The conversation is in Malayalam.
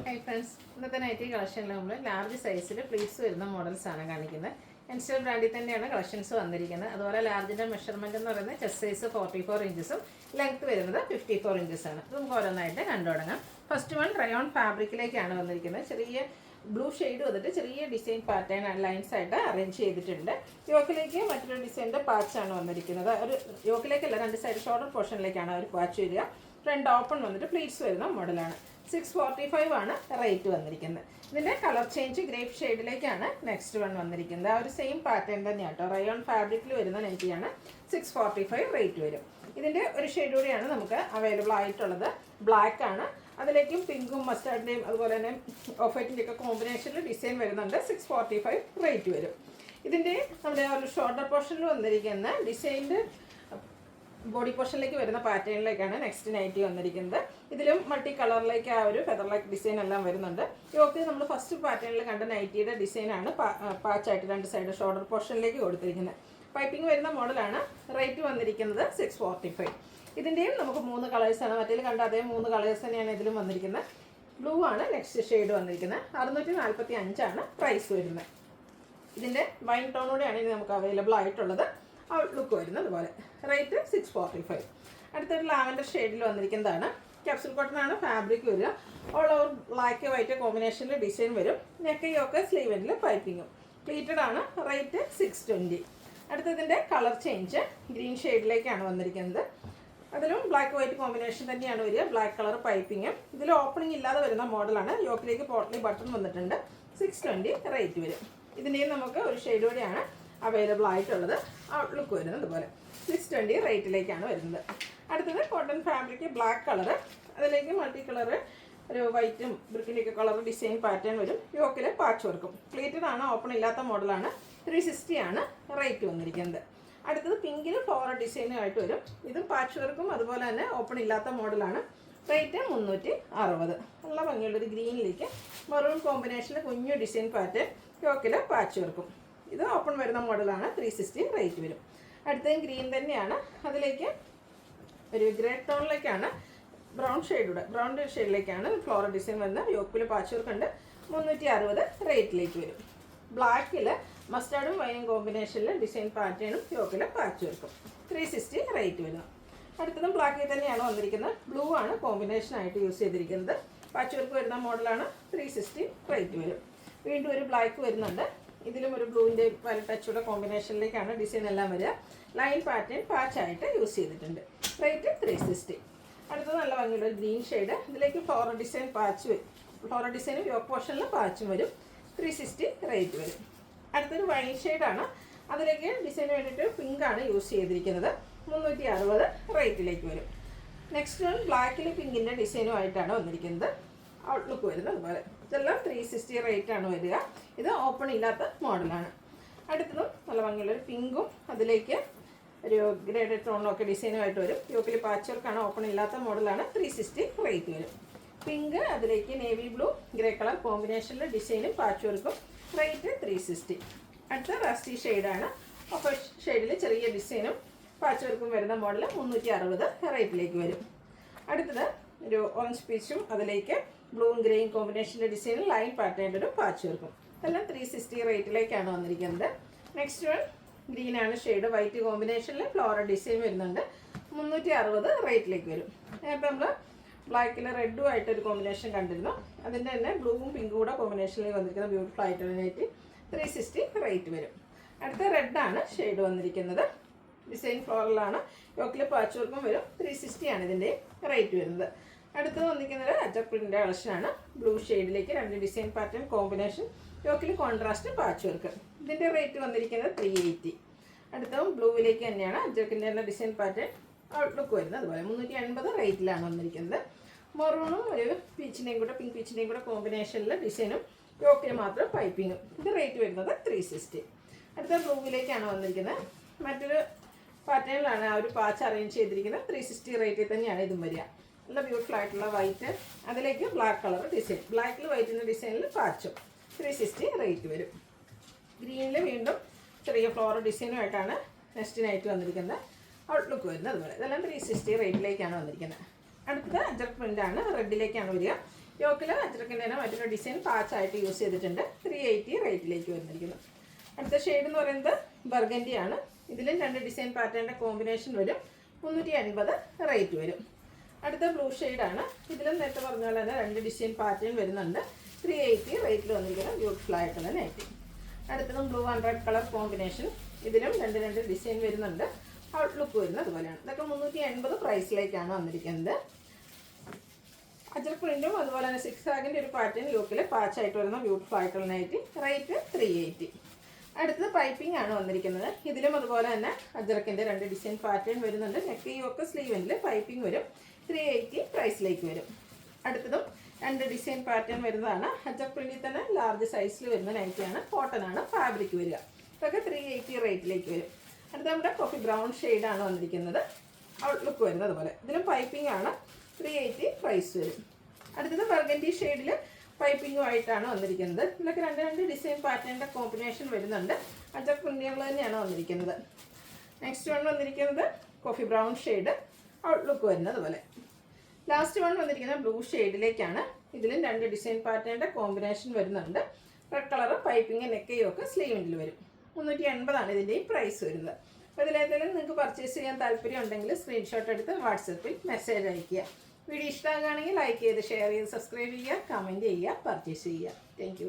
ഹായ് ഫ്രണ്ട്സ്, ഇന്നത്തെ നൈറ്റി കളക്ഷനിൽ നമ്മൾ ലാർജ് സൈസിൽ പ്ലീറ്റ്സ് വരുന്ന മോഡൽസാണ് കാണിക്കുന്നത്. എൻസ്റ്റർ ബ്രാൻഡിൽ തന്നെയാണ് കളക്ഷൻസ് വന്നിരിക്കുന്നത്. അതുപോലെ ലാർജിൻ്റെ മെഷർമെൻറ്റ് എന്ന് പറയുന്നത് ചെസ്റ്റ് സൈസ് 44 ഇഞ്ചസും ലെങ്ത് വരുന്നത് 54 ഇഞ്ചസാണ്. ഇത് നമുക്ക് ഓരോന്നായിട്ട് കണ്ടു തുടങ്ങാം. ഫസ്റ്റ് വൺ റയോൺ ഫാബ്രിക്കിലേക്കാണ് വന്നിരിക്കുന്നത്. ചെറിയ ബ്ലൂ ഷെയ്ഡ് വന്നിട്ട് ചെറിയ ഡിസൈൻ പാറ്റേൺ ലൈൻസ് ആയിട്ട് അറേഞ്ച് ചെയ്തിട്ടുണ്ട്. യോക്കിലേക്ക് മറ്റൊരു ഡിസൈൻ്റെ പാച്ചാണ് വന്നിരിക്കുന്നത്. ഒരു യോക്കിലേക്കല്ല, രണ്ട് സൈഡ് ഷോൾഡർ പോർഷനിലേക്കാണ് ഒരു പാച്ച് വരിക. ഫ്രണ്ട് ഓപ്പൺ വന്നിട്ട് പ്ലീറ്റ്സ് വരുന്ന മോഡലാണ്. 645 ആണ് റേറ്റ് വന്നിരിക്കുന്നത്. ഇതിൻ്റെ കളർ ചേഞ്ച് ഗ്രേപ്പ് ഷെയ്ഡിലേക്കാണ് നെക്സ്റ്റ് വൺ വന്നിരിക്കുന്നത്. ആ ഒരു സെയിം പാറ്റേൺ തന്നെയാണ് കേട്ടോ. റയോൺ ഫാബ്രിക്കിൽ വരുന്ന നൈറ്റിയാണ്. 645 റേറ്റ് വരും. ഇതിൻ്റെ ഒരു ഷെയ്ഡ് കൂടിയാണ് നമുക്ക് അവൈലബിൾ ആയിട്ടുള്ളത്. ബ്ലാക്ക് ആണ്. അതിലേക്കും പിങ്കും മസ്റ്റാർഡിൻ്റെയും അതുപോലെ തന്നെ ഓഫ് വൈറ്റിൻ്റെയൊക്കെ കോമ്പിനേഷനിൽ ഡിസൈൻ വരുന്നുണ്ട്. 645 റേറ്റ് വരും. ഇതിൻ്റെ നമ്മുടെ ആ ഒരു ഷോൾഡർ പോർഷനിൽ വന്നിരിക്കുന്ന ഡിസൈൻ്റെ ബോഡി പോർഷനിലേക്ക് വരുന്ന പാറ്റേണിലേക്കാണ് നെക്സ്റ്റ് നൈറ്റി വന്നിരിക്കുന്നത്. ഇതിലും മൾട്ടി കളറിലേക്ക് ആ ഒരു ഫെദർ ലൈക്ക് ഡിസൈൻ എല്ലാം വരുന്നുണ്ട്. യോക്ക് നമ്മൾ ഫസ്റ്റ് പാറ്റേണിൽ കണ്ട നൈറ്റിയുടെ ഡിസൈനാണ് പാച്ചായിട്ട് രണ്ട് സൈഡ് ഷോൾഡർ പോർഷനിലേക്ക് കൊടുത്തിരിക്കുന്നത്. പൈപ്പിംഗ് വരുന്ന മോഡലാണ്. റേറ്റ് വന്നിരിക്കുന്നത് 645. ഇതിൻ്റെയും നമുക്ക് 3 കളേഴ്സാണ്. മറ്റേതിൽ കണ്ട അതേ 3 കളേഴ്സ് തന്നെയാണ് ഇതിലും വന്നിരിക്കുന്നത്. ബ്ലൂ ആണ് നെക്സ്റ്റ് ഷെയ്ഡ് വന്നിരിക്കുന്നത്. 645 ആണ് പ്രൈസ് വരുന്നത്. ഇതിൻ്റെ വൈൻ ടോണോടെയാണ് ഇനി നമുക്ക് അവൈലബിൾ ആയിട്ടുള്ളത്. ഔട്ട്ലുക്ക് വരുന്നത് അതുപോലെ. റേറ്റ് 645. അടുത്തൊരു ലാവൻഡർ ഷെയ്ഡിൽ വന്നിരിക്കുന്നതാണ്. ക്യാപ്സൂൾ കോട്ടൺ ആണ് ഫാബ്രിക് വരിക. ഓൾ ഓവർ ബ്ലാക്ക് വൈറ്റ് കോമ്പിനേഷനിൽ ഡിസൈൻ വരും. നെക്ക് യോക്ക് സ്ലീവെൻറ്റിൽ പൈപ്പിങ്ങും. പ്ലീറ്റഡ് ആണ്. റേറ്റ് 620. അടുത്തതിൻ്റെ കളർ ചേഞ്ച് ഗ്രീൻ ഷെയ്ഡിലേക്കാണ് വന്നിരിക്കുന്നത്. അതിലും ബ്ലാക്ക് വൈറ്റ് കോമ്പിനേഷൻ തന്നെയാണ് വരിക. ബ്ലാക്ക് കളർ പൈപ്പിങ്ങും. ഇതിൽ ഓപ്പണിംഗ് ഇല്ലാതെ വരുന്ന മോഡലാണ്. യോക്കിലേക്ക് പോട്ട്ലി ബട്ടൺ വന്നിട്ടുണ്ട്. 620 റേറ്റ് വരും. ഇതിൻ്റെയും നമുക്ക് ഒരു ഷെയ്ഡ് കൂടിയാണ് അവൈലബിൾ ആയിട്ടുള്ളത്. ഔട്ട്ലുക്ക് വരുന്നത് അതുപോലെ. 620 റേറ്റിലേക്കാണ് വരുന്നത്. അടുത്തത് കോട്ടൺ ഫാബ്രിക് ബ്ലാക്ക് കളറ്. അതിലേക്ക് മൾട്ടി കളറ് ഒരു വൈറ്റും ബ്രിക്കിൻ്റെയൊക്കെ കളർ ഡിസൈൻ പാറ്റേൺ വരും. യോക്കിൽ പാച്ച് വർക്കും. പ്ലീറ്റഡ് ആണ്. ഓപ്പൺ ഇല്ലാത്ത മോഡലാണ്. 360 ആണ് റേറ്റ് വന്നിരിക്കുന്നത്. അടുത്തത് പിങ്കിൽ ഫ്ലോറൽ ഡിസൈനുമായിട്ട് വരും. ഇതും പാച്ച് വർക്കും അതുപോലെ തന്നെ ഓപ്പൺ ഇല്ലാത്ത മോഡലാണ്. റേറ്റ് 360. നല്ല ഭംഗിയുള്ളൊരു ഗ്രീനിലേക്ക് മെറൂൺ കോമ്പിനേഷനിൽ കുഞ്ഞു ഡിസൈൻ പാറ്റേൺ. യോക്കിൽ പാച്ച് വർക്കും. ഇത് ഓപ്പൺ വരുന്ന മോഡലാണ്. 360 റേറ്റ് വരും. അടുത്തതും ഗ്രീൻ തന്നെയാണ്. അതിലേക്ക് ഒരു ഗ്രേ ടോണിലേക്കാണ് ബ്രൗൺ ഷെയ്ഡിലേക്കാണ് ഫ്ലോറൽ ഡിസൈൻ വരുന്ന. യോക്കിൽ പാച്ച് വർക്ക് ഉണ്ട്. 360 റേറ്റിലേക്ക് വരും. ബ്ലാക്കിൽ മസ്റ്റാർഡും വൈനും കോമ്പിനേഷനിൽ ഡിസൈൻ പാറ്റേണും യോക്കിൽ പാച്ച് വർക്കും. 360 റേറ്റ് വരും. അടുത്തതും ബ്ലാക്കിൽ തന്നെയാണ് വന്നിരിക്കുന്നത്. ബ്ലൂ ആണ് കോമ്പിനേഷനായിട്ട് യൂസ് ചെയ്തിരിക്കുന്നത്. പാച്ച് വർക്ക് വരുന്ന മോഡലാണ്. 360 റേറ്റ് വരും. വീണ്ടും ഒരു ബ്ലാക്ക് വരുന്നുണ്ട്. ഇതിലും ഒരു ബ്ലൂവിൻ്റെ പല ടച്ചുള്ള കോമ്പിനേഷനിലേക്കാണ് ഡിസൈൻ എല്ലാം വരിക. ലൈൻ പാറ്റേൺ പാച്ചായിട്ട് യൂസ് ചെയ്തിട്ടുണ്ട്. റേറ്റ് 360. അടുത്തത് നല്ല ഭംഗിയുള്ള ഗ്രീൻ ഷെയ്ഡ്. ഇതിലേക്ക് ഫ്ലോറൽ ഡിസൈൻ പാച്ച് വരും. ഫ്ലോറൽ ഡിസൈനും യോക്ക് പോർഷനിൽ പാച്ചും വരും. 360 റേറ്റ് വരും. അടുത്തൊരു വൈൻ ഷെയ്ഡാണ്. അതിലേക്ക് ഡിസൈന് വേണ്ടിയിട്ട് പിങ്കാണ് യൂസ് ചെയ്തിരിക്കുന്നത്. 360 റേറ്റിലേക്ക് വരും. നെക്സ്റ്റ് വൺ ബ്ലാക്കിൽ പിങ്കിൻ്റെ ഡിസൈനുമായിട്ടാണ് വന്നിരിക്കുന്നത്. ഔട്ട്ലുക്ക് വരുന്നത് അതുപോലെ. ഇതെല്ലാം 360 റേറ്റാണ് വരിക. ഇത് ഓപ്പൺ ഇല്ലാത്ത മോഡലാണ്. അടുത്തതും നല്ല ഭംഗിയുള്ളൊരു പിങ്കും അതിലേക്ക് ഒരു ഗ്രേഡഡ് ടോണൊക്കെ ഡിസൈനുമായിട്ട് വരും. യോക്കിൽ പാച്ച് വർക്കാണ്. ഓപ്പൺ ഇല്ലാത്ത മോഡലാണ്. 360 റേറ്റ് വരും. പിങ്ക് അതിലേക്ക് നേവി ബ്ലൂ ഗ്രേ കളർ കോമ്പിനേഷനിൽ ഡിസൈനും പാച്ച് വർക്കും. റേറ്റ് 360. അടുത്ത റസ്റ്റി ഷെയ്ഡാണ്. ഓഫ് ഷെയ്ഡിൽ ചെറിയ ഡിസൈനും പാച്ച് വർക്കും വരുന്ന മോഡൽ. 360 റേറ്റിലേക്ക് വരും. അടുത്തത് ഒരു ഓറഞ്ച് പീച്ചും അതിലേക്ക് ബ്ലൂവും ഗ്രേയും കോമ്പിനേഷൻ്റെ ഡിസൈനിൽ ലൈൻ പാറ്റേണിൻ്റെ ഒരു പാച്ച് വർക്കും. എല്ലാം 360 റേറ്റിലേക്കാണ് വന്നിരിക്കുന്നത്. നെക്സ്റ്റ് വൺ ഗ്രീനാണ് ഷെയ്ഡ്. വൈറ്റ് കോമ്പിനേഷനിൽ ഫ്ലോറൽ ഡിസൈൻ വരുന്നുണ്ട്. 360 റേറ്റിലേക്ക് വരും. നേരത്തെ നമ്മൾ ബ്ലാക്കിൽ റെഡും ആയിട്ടൊരു കോമ്പിനേഷൻ കണ്ടിരുന്നു. അതിൻ്റെ തന്നെ ബ്ലൂവും പിങ്കും കൂടെ കോമ്പിനേഷനിൽ വന്നിരിക്കുന്ന ബ്യൂട്ടിഫുൾ ആയിട്ടൊരു നൈറ്റ്. 360 റേറ്റ് വരും. അടുത്ത റെഡാണ് ഷെയ്ഡ് വന്നിരിക്കുന്നത്. ഡിസൈൻ ഫ്ലോറലാണ്. യോക്കിൽ പാച്ച് വർക്കും വരും. 360 ആണ് ഇതിൻ്റെ റേറ്റ് വരുന്നത്. അടുത്തത് വന്നിരിക്കുന്നത് അജർ പ്രിൻ്റ് കളക്ഷനാണ്. ബ്ലൂ ഷെയ്ഡിലേക്ക് രണ്ട് ഡിസൈൻ പാറ്റേൺ കോമ്പിനേഷൻ. യോക്കിൽ കോൺട്രാസ്റ്റ് പാച്ച് വർക്ക്. ഇതിൻ്റെ റേറ്റ് വന്നിരിക്കുന്നത് 380. അടുത്തതും ബ്ലൂവിലേക്ക് തന്നെയാണ് അജർക്കിൻ്റെ തന്നെ ഡിസൈൻ പാറ്റേൺ. ഔട്ട്ലുക്ക് വരുന്നത് അതുപോലെ. 380 റേറ്റിലാണ് വന്നിരിക്കുന്നത്. മെറൂണും ഒരു പീച്ചിൻ്റെയും കൂടെ പിങ്ക് പീച്ചിൻ്റെയും കൂടെ കോമ്പിനേഷനിൽ ഡിസൈനും യോക്കിൽ മാത്രം പൈപ്പിങ്ങും. ഇത് റേറ്റ് വരുന്നത് 360. അടുത്ത ബ്ലൂവിലേക്കാണ് വന്നിരിക്കുന്നത്. മറ്റൊരു പാറ്റേണിലാണ് ആ ഒരു പാച്ച് അറേഞ്ച് ചെയ്തിരിക്കുന്നത്. 360 റേറ്റിൽ തന്നെയാണ് ഇതും വരിക. നല്ല ബ്യൂട്ടിഫുൾ ആയിട്ടുള്ള വൈറ്റ്. അതിലേക്ക് ബ്ലാക്ക് കളർ ഡിസൈൻ. ബ്ലാക്കിൽ വൈറ്റിൻ്റെ ഡിസൈനിൽ പാച്ചും. 360 റേറ്റ് വരും. ഗ്രീനിൽ വീണ്ടും ചെറിയ ഫ്ലോറൽ ഡിസൈനുമായിട്ടാണ് നെക്സ്റ്റ് നൈറ്റ് വന്നിരിക്കുന്നത്. ഔട്ട്ലുക്ക് വരുന്നത് അതുപോലെ. ഇതെല്ലാം 360 റേറ്റിലേക്കാണ് വന്നിരിക്കുന്നത്. അടുത്തത് അജർ പ്രിൻ്റാണ്. റെഡിലേക്കാണ് വരിക. യോക്കിൽ അജ്രക്കിൻ്റെ തന്നെ മറ്റൊരു ഡിസൈൻ പാച്ചായിട്ട് യൂസ് ചെയ്തിട്ടുണ്ട്. 380 റേറ്റിലേക്ക് വന്നിരിക്കുന്നു. അടുത്ത ഷെയ്ഡ് എന്ന് പറയുന്നത് ബർഗൻഡി ആണ്. ഇതിലും 2 ഡിസൈൻ പാറ്റേണിൻ്റെ കോമ്പിനേഷൻ വരും. 380 റേറ്റ് വരും. അടുത്ത ബ്ലൂ ഷെയ്ഡാണ്. ഇതിലും നേരത്തെ പറഞ്ഞ പോലെ തന്നെ 2 ഡിസൈൻ പാറ്റേൺ വരുന്നുണ്ട്. 380 റേറ്റിൽ വന്നിരിക്കുന്ന ബ്യൂട്ടിഫുൾ ആയിട്ടുള്ള നൈറ്റി. അടുത്തതും blue and red colour combination. ഇതിലും 2 ഡിസൈൻ വരുന്നുണ്ട്. ഔട്ട്ലുക്ക് വരുന്നത് അതുപോലെയാണ്. ഇതൊക്കെ 380 പ്രൈസിലേക്കാണ് വന്നിരിക്കുന്നത്. അജർ പ്രിന്റും അതുപോലെ തന്നെ 6 ആഗിൻ്റെ ഒരു പാറ്റേൺ യോക്കിൽ പാച്ചായിട്ട് വരുന്ന ബ്യൂട്ടിഫുൾ ആയിട്ടുള്ള നൈറ്റി. റേറ്റ് 380. അടുത്തത് പൈപ്പിംഗ് ആണ് വന്നിരിക്കുന്നത്. ഇതിലും അതുപോലെ തന്നെ അജറക്കിൻ്റെ 2 ഡിസൈൻ പാറ്റേൺ വരുന്നുണ്ട്. നെക്ക് യോക്ക് സ്ലീവെൻറ്റിൽ പൈപ്പിംഗ് വരും. 380 പ്രൈസിലേക്ക് വരും. അടുത്തതും 2 ഡിസൈൻ പാറ്റേൺ വരുന്നതാണ്. അജർ പ്രിന്റിൽ തന്നെ ലാർജ് സൈസിൽ വരുന്ന നൈറ്റിയാണ്. കോട്ടൺ ആണ് ഫാബ്രിക് വരിക. ഇതൊക്കെ 380 റേറ്റിലേക്ക് വരും. അടുത്ത നമ്മുടെ കോഫി ബ്രൗൺ ഷെയ്ഡാണ് വന്നിരിക്കുന്നത്. ഔട്ട്ലുക്ക് വരുന്നത് പോലെ. ഇതിലും പൈപ്പിംഗ് ആണ്. 380 പ്രൈസ് വരും. അടുത്തത് ബർഗൻഡി ഷെയ്ഡിൽ പൈപ്പിങ്ങുമായിട്ടാണ് വന്നിരിക്കുന്നത്. ഇതിലൊക്കെ 2 ഡിസൈൻ പാറ്റേണിൻ്റെ കോമ്പിനേഷൻ വരുന്നുണ്ട്. അജർ പ്രിന്റുകൾ തന്നെയാണ് വന്നിരിക്കുന്നത്. നെക്സ്റ്റ് വൺ വന്നിരിക്കുന്നത് കോഫി ബ്രൗൺ ഷെയ്ഡ്. ഔട്ട്ലുക്ക് വരുന്നത് പോലെ. ലാസ്റ്റ് വൺ വന്നിരിക്കുന്നത് ബ്ലൂ ഷെയ്ഡിലേക്കാണ്. ഇതിലും 2 ഡിസൈൻ പാറ്റേണിൻ്റെ കോമ്പിനേഷൻ വരുന്നുണ്ട്. റെഡ് കളർ പൈപ്പിംഗ് നെക്കയൊക്കെ സ്ലീവിൽ വരും. 380 ഇതിൻ്റെയും പ്രൈസ് വരുന്നത്. അപ്പോൾ ഇതിലേതെങ്കിലും നിങ്ങൾക്ക് പർച്ചേസ് ചെയ്യാൻ താല്പര്യം ഉണ്ടെങ്കിൽ സ്ക്രീൻഷോട്ട് എടുത്ത് വാട്സപ്പിൽ മെസ്സേജ് അയയ്ക്കുക. വീഡിയോ ഇഷ്ടമാകുകയാണെങ്കിൽ ലൈക്ക് ചെയ്ത് ഷെയർ ചെയ്ത് സബ്സ്ക്രൈബ് ചെയ്യുക, കമൻറ്റ് ചെയ്യുക, പർച്ചേസ് ചെയ്യുക. താങ്ക്